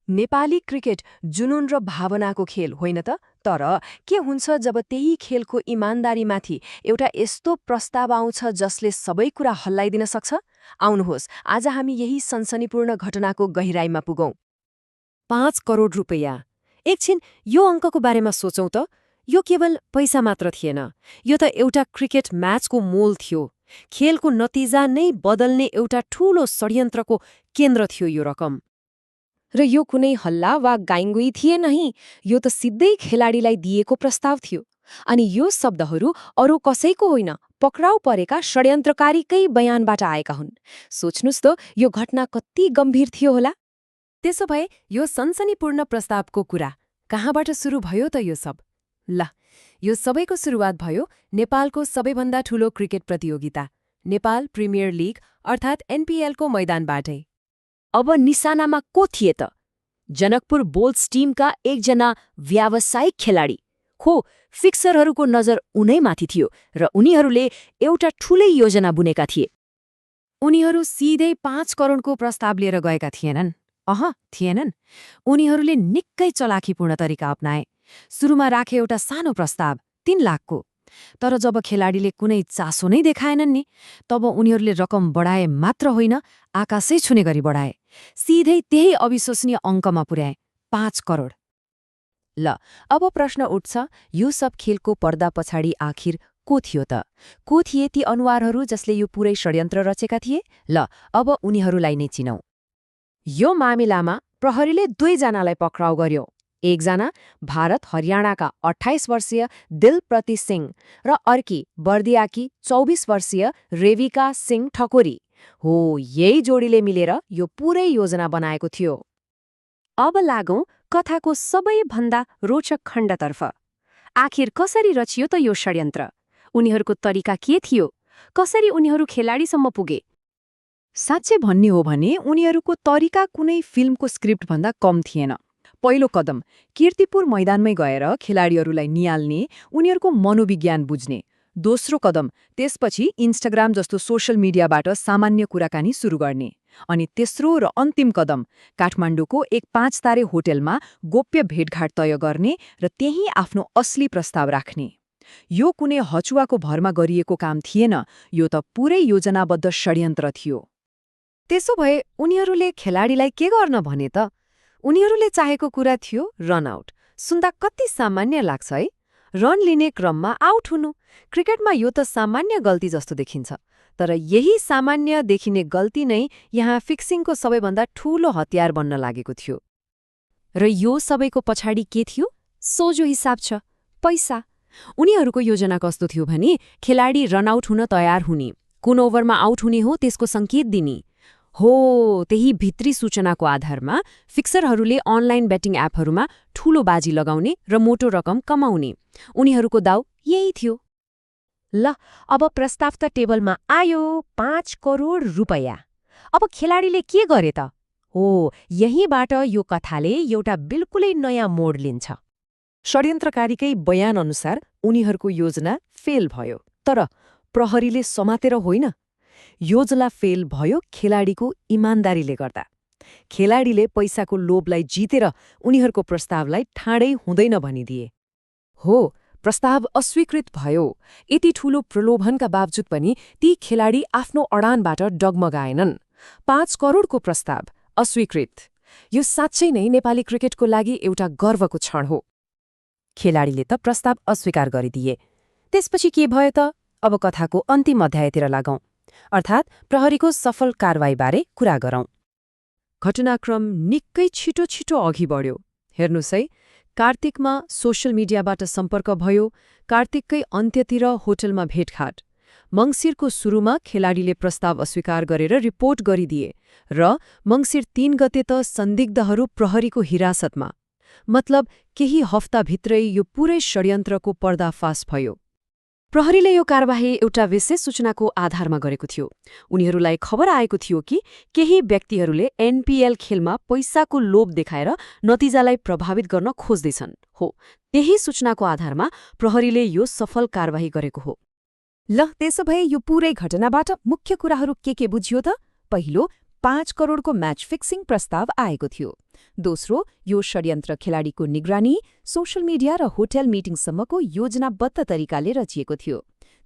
Nepali cricket जुनुन र भावनाको खेल होइन त? तर के हुन्छ जब त्यही खेलको इमान्दारीमाथि एउटा यस्तो प्रस्ताव आउँछ जसले सबै कुरा हल्लाइदिन सक्छ? आउनुहोस्, आज हामी यही सनसनीपूर्ण घटनाको गहिराईमा पुगौं। 5 करोड रुपैयाँ। एकछिन यो अङ्कको बारेमा सोचौं त। यो केवल पैसा मात्र थिएन, यो त एउटा क्रिकेट म्याचको मोल थियो। खेलको नतिजा नै बदल्ने एउटा ठूलो षड्यन्त्रको केन्द्र थियो यो रकम। र यो कुनै हल्ला वा गाइङ्गुई थिएन है, यो त सिधै खेलाडीलाई दिएको प्रस्ताव थियो। अनि यो शब्दहरू अरू कसैको होइन, पक्राउ परेका षड्यन्त्रकारीकै बयानबाट आएका हुन्। सोच्नुस् त यो घटना कति गम्भीर थियो होला। त्यसो भए यो सनसनीपूर्ण प्रस्तावको कुरा कहाँबाट सुरु भयो त यो सब? ल, यो सबैको सुरुवात भयो नेपालको सबैभन्दा ठूलो क्रिकेट प्रतियोगिता, नेपाल प्रिमियर लिग अर्थात् एनपीएलको मैदानबाटै। अब निशानामा को थिए त? जनकपुर बोल्ट्स टिमका एकजना व्यावसायिक खेलाडी। खो, फिक्सरहरूको नजर उनैमाथि थियो र उनीहरूले एउटा ठूलै योजना बुनेका थिए। उनीहरू सिधै 5 करोडको प्रस्ताव लिएर गएका थिएनन्। थिएनन्। उनीहरूले निकै चलाखीपूर्ण तरिका अपनाए। सुरुमा राखे एउटा सानो प्रस्ताव 3 लाखको। तर जब खेलाडीले कुनै चासो नै देखाएनन् नि, तब उनीहरूले रकम बढाए मात्र होइन, आकाशै छुने गरी बढाए। सिधै त्यही अविश्वसनीय अङ्कमा पुर्याए, 5 करोड। ल, अब प्रश्न उठ्छ, यो सब खेलको पर्दा पछाडि आखिर को थियो त? को थिए ती अनुहारहरू जसले यो पुरै षड्यन्त्र रचेका थिए? ल, अब उनीहरूलाई नै चिनौं। यो मामिलामा प्रहरीले 2 जनालाई पक्राउ गर्यो। एकजना भारत हरियाणाका 28 वर्षीय दिलप्रति सिंह र अर्की बर्दियाकी 24 वर्षीय रेविका सिंह ठकोरी हो। यही जोडीले मिलेर यो पुरै योजना बनाएको थियो। अब लागौं कथाको सबैभन्दा रोचक खण्डतर्फ। आखिर कसरी रचियो त यो षड्यन्त्र? उनीहरूको तरिका के थियो? कसरी उनीहरू खेलाडीसम्म पुगे? साँच्चै भन्ने हो भने उनीहरूको तरिका कुनै फिल्मको स्क्रिप्टभन्दा कम थिएन। पहिलो कदम कीर्तिपुर मैदानमै गएर खेलाडीहरूलाई नियाल्ने, उनीहरूको मनोविज्ञान बुझ्ने। दोस्रो कदम त्यसपछि इन्स्टाग्राम जस्तो सोशल मिडियाबाट सामान्य कुराकानी सुरु गर्ने। अनि तेस्रो र अन्तिम कदम काठमाडौँको एक 5 तारे होटलमा गोप्य भेटघाट तय गर्ने र त्यही आफ्नो असली प्रस्ताव राख्ने। यो कुनै हचुवाको भरमा गरिएको काम थिएन, यो त पुरै योजनाबद्ध षड्यन्त्र थियो। त्यसो भए उनीहरूले खेलाडीलाई के गर्न भने त? उनीहरूले चाहेको कुरा थियो रनआउट। सुन्दा कति सामान्य लाग्छ है? रन लिने क्रममा आउट हुनु। क्रिकेटमा यो त सामान्य गल्ती जस्तो देखिन्छ। तर यही सामान्य देखिने गल्ती नै यहाँ फिक्सिङको सबैभन्दा ठूलो हतियार बन्न लागेको थियो। र यो सबैको पछाडि के थियो? सोझो हिसाब छ, पैसा। उनीहरूको योजना कस्तो थियो भने खेलाडी रनआउट हुन तयार हुने, कुन ओभरमा आउट हुने हो त्यसको सङ्केत दिने। हो, त्यही भित्री सूचनाको आधारमा फिक्सरहरूले अनलाइन बेटिङ एपहरूमा ठूलो बाजी लगाउने र मोटो रकम कमाउने। उनीहरूको दाउ यही थियो। ल, अब प्रस्ताव त टेबलमा आयो, 5 करोड रुपैयाँ। अब खेलाडीले के गरे त? हो, यहीँबाट यो कथाले एउटा बिल्कुलै नयाँ मोड लिन्छ। षड्यन्त्रकारीकै बयान अनुसार उनीहरूको योजना फेल भयो। तर प्रहरीले समातेर होइन, योजना फेल भयो खेलाडीको इमान्दारीले गर्दा। खेलाडीले पैसाको लोभलाई जितेर उनीहरूको प्रस्तावलाई ठाडै हुँदैन भनिदिए। हो, प्रस्ताव अस्वीकृत भयो। यति ठूलो प्रलोभनका बावजुद पनि ती खेलाडी आफ्नो अडानबाट डगमगाएनन्। 5 करोडको प्रस्ताव अस्वीकृत। यो साँच्चै नै नेपाली क्रिकेटको लागि एउटा गर्वको क्षण हो। खेलाडीले त प्रस्ताव अस्वीकार गरिदिए। त्यसपछि के भयो त? अब कथाको अन्तिम अध्यायतिर लागौं, अर्थात् प्रहरीको सफल कारवाहीबारे कुरा गरौं। घटनाक्रम निकै छिटो छिटो अघि बढ्यो। हेर्नुस् है, कार्तिकमा सोशल मिडियाबाट सम्पर्क भयो। कार्तिककै अन्त्यतिर होटलमा भेटघाट। मङ्सिरको सुरुमा खेलाडीले प्रस्ताव अस्वीकार गरेर रिपोर्ट गरिदिए र मङ्सिर 3 गते त संदिग्धहरू प्रहरीको हिरासतमा। मतलब केही हफ्ताभित्रै यो पुरै षड्यन्त्रको पर्दाफास भयो। प्रहरीले यो कारबाही एउटा विशेष सूचनाको आधारमा गरेको थियो। उनीहरूलाई खबर आएको थियो कि केही व्यक्तिहरूले एनपीएल खेलमा पैसाको लोभ देखाएर नतिजालाई प्रभावित गर्न खोज्दैछन्। हो, त्यही सूचनाको आधारमा प्रहरीले यो सफल कारबाही गरेको हो। ल, त्यसो भए यो पुरै घटनाबाट मुख्य कुराहरू के बुझियो त? पहिलो, 5 करोडको म्याच फिक्सिङ प्रस्ताव आएको थियो। दोस्रो, यो षड्यन्त्र खेलाडीको निगरानी, सोशल मिडिया र होटल मिटिङसम्मको योजनाबद्ध तरिकाले रचिएको थियो।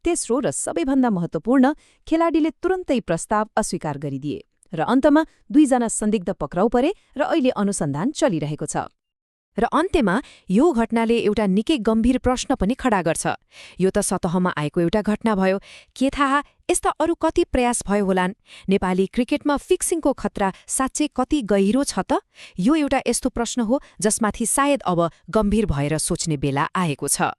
तेस्रो र सबैभन्दा महत्त्वपूर्ण, खेलाडीले तुरन्तै प्रस्ताव अस्वीकार गरिदिए र अन्तमा 2 जना संदिग्ध पक्राउ परे र अहिले अनुसन्धान चलिरहेको छ। र अन्त्यमा यो घटनाले एउटा निकै गम्भीर प्रश्न पनि खडा गर्छ। यो त सतहमा आएको एउटा घटना भयो, के थाहा यस्ता अरू कति प्रयास भयो होलान्? नेपाली क्रिकेटमा फिक्सिङको खतरा साँच्चै कति गहिरो छ त? यो एउटा यस्तो प्रश्न हो जसमाथि सायद अब गम्भीर भएर सोच्ने बेला आएको छ।